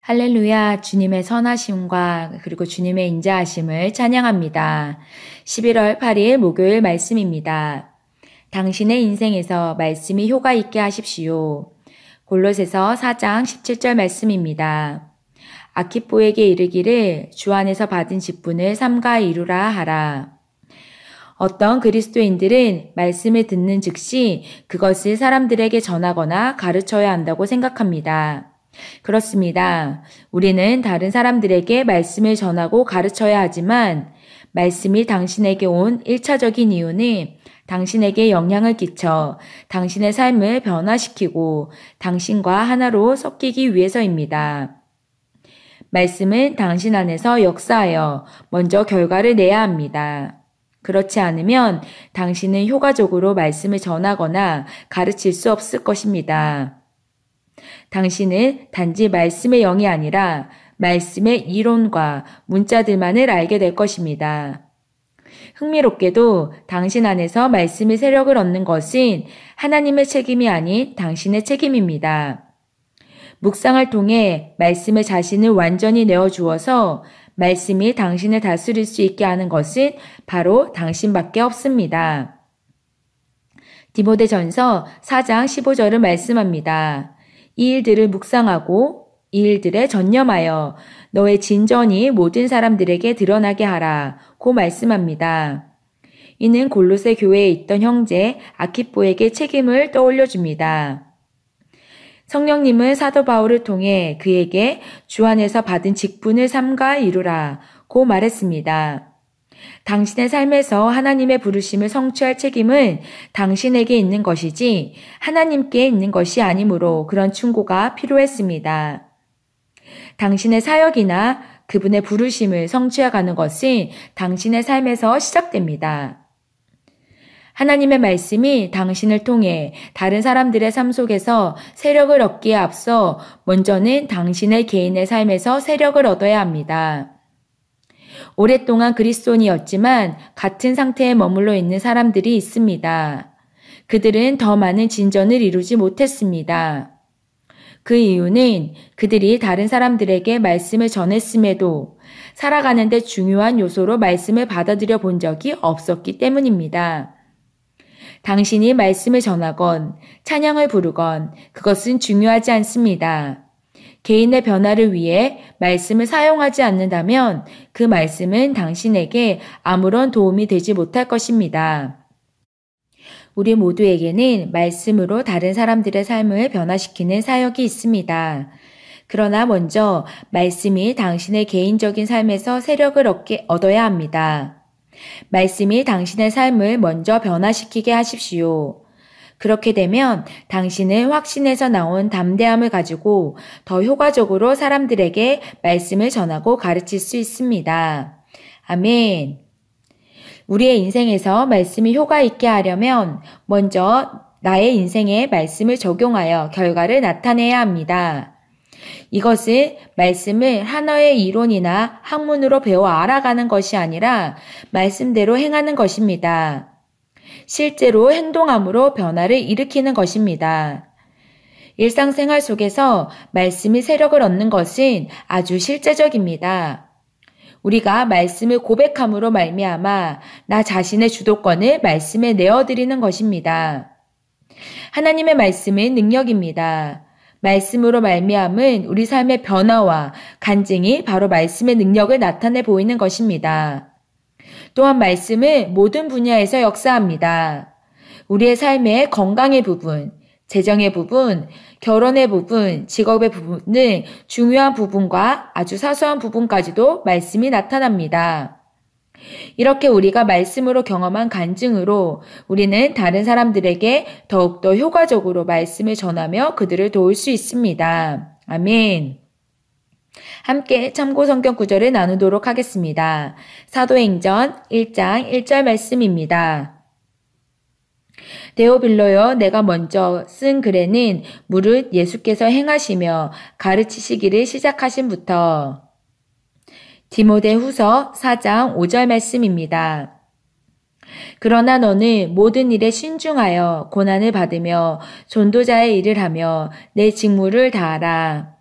할렐루야, 주님의 선하심과 그리고 주님의 인자하심을 찬양합니다. 11월 8일 목요일 말씀입니다. 당신의 인생에서 말씀이 효과 있게 하십시오. 골로새서 4장 17절 말씀입니다. 아키뽀에게 이르기를 주 안에서 받은 직분을 삼가 이루라 하라. 어떤 그리스도인들은 말씀을 듣는 즉시 그것을 사람들에게 전하거나 가르쳐야 한다고 생각합니다. 그렇습니다. 우리는 다른 사람들에게 말씀을 전하고 가르쳐야 하지만 말씀이 당신에게 온 1차적인 이유는 당신에게 영향을 끼쳐 당신의 삶을 변화시키고 당신과 하나로 섞이기 위해서입니다. 말씀은 당신 안에서 역사하여 먼저 결과를 내야 합니다. 그렇지 않으면 당신은 효과적으로 말씀을 전하거나 가르칠 수 없을 것입니다. 당신은 단지 말씀의 영이 아니라 말씀의 이론과 문자들만을 알게 될 것입니다. 흥미롭게도 당신 안에서 말씀의 세력을 얻는 것은 하나님의 책임이 아닌 당신의 책임입니다. 묵상을 통해 말씀의 자신을 완전히 내어주어서 말씀이 당신을 다스릴 수 있게 하는 것은 바로 당신밖에 없습니다. 디모데전서 4장 15절을 말씀합니다. 이 일들을 묵상하고 이 일들에 전념하여 너의 진전이 모든 사람들에게 드러나게 하라 고 말씀합니다. 이는 골로새 교회에 있던 형제 아키뽀에게 책임을 떠올려 줍니다. 성령님은 사도 바울을 통해 그에게 주 안에서 받은 직분을 삼가 이루라 고 말했습니다. 당신의 삶에서 하나님의 부르심을 성취할 책임은 당신에게 있는 것이지 하나님께 있는 것이 아니므로 그런 충고가 필요했습니다. 당신의 사역이나 그분의 부르심을 성취해가는 것은 당신의 삶에서 시작됩니다. 하나님의 말씀이 당신을 통해 다른 사람들의 삶 속에서 세력을 얻기에 앞서 먼저는 당신의 개인의 삶에서 세력을 얻어야 합니다. 오랫동안 그리스도인이었지만 같은 상태에 머물러 있는 사람들이 있습니다. 그들은 더 많은 진전을 이루지 못했습니다. 그 이유는 그들이 다른 사람들에게 말씀을 전했음에도 살아가는 데 중요한 요소로 말씀을 받아들여 본 적이 없었기 때문입니다. 당신이 말씀을 전하건 찬양을 부르건 그것은 중요하지 않습니다. 개인의 변화를 위해 말씀을 사용하지 않는다면 그 말씀은 당신에게 아무런 도움이 되지 못할 것입니다. 우리 모두에게는 말씀으로 다른 사람들의 삶을 변화시키는 사역이 있습니다. 그러나 먼저 말씀이 당신의 개인적인 삶에서 세력을 얻어야 합니다. 말씀이 당신의 삶을 먼저 변화시키게 하십시오. 그렇게 되면 당신은 확신에서 나온 담대함을 가지고 더 효과적으로 사람들에게 말씀을 전하고 가르칠 수 있습니다. 아멘. 우리의 인생에서 말씀이 효과 있게 하려면 먼저 나의 인생에 말씀을 적용하여 결과를 나타내야 합니다. 이것은 말씀을 하나의 이론이나 학문으로 배워 알아가는 것이 아니라 말씀대로 행하는 것입니다. 실제로 행동함으로 변화를 일으키는 것입니다. 일상생활 속에서 말씀이 세력을 얻는 것은 아주 실제적입니다. 우리가 말씀을 고백함으로 말미암아 나 자신의 주도권을 말씀에 내어드리는 것입니다. 하나님의 말씀은 능력입니다. 말씀으로 말미암은 우리 삶의 변화와 간증이 바로 말씀의 능력을 나타내 보이는 것입니다. 또한 말씀은 모든 분야에서 역사합니다. 우리의 삶의 건강의 부분, 재정의 부분, 결혼의 부분, 직업의 부분 등 중요한 부분과 아주 사소한 부분까지도 말씀이 나타납니다. 이렇게 우리가 말씀으로 경험한 간증으로 우리는 다른 사람들에게 더욱더 효과적으로 말씀을 전하며 그들을 도울 수 있습니다. 아멘. 함께 참고 성경 구절을 나누도록 하겠습니다. 사도행전 1장 1절 말씀입니다. 데오빌로여, 내가 먼저 쓴 글에는 무릇 예수께서 행하시며 가르치시기를 시작하신부터. 디모데후서 4장 5절 말씀입니다. 그러나 너는 모든 일에 신중하여 고난을 받으며 전도자의 일을 하며 내 직무를 다하라.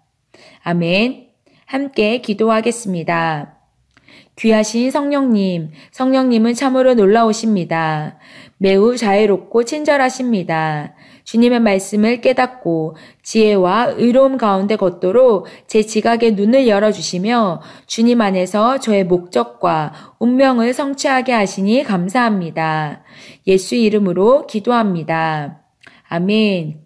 아멘. 함께 기도하겠습니다. 귀하신 성령님, 성령님은 참으로 놀라우십니다. 매우 자애롭고 친절하십니다. 주님의 말씀을 깨닫고 지혜와 의로움 가운데 걷도록 제 지각의 눈을 열어주시며 주님 안에서 저의 목적과 운명을 성취하게 하시니 감사합니다. 예수 이름으로 기도합니다. 아멘.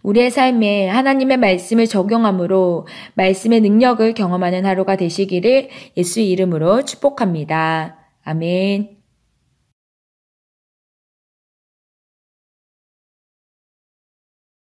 우리의 삶에 하나님의 말씀을 적용함으로 말씀의 능력을 경험하는 하루가 되시기를 예수 이름으로 축복합니다. 아멘.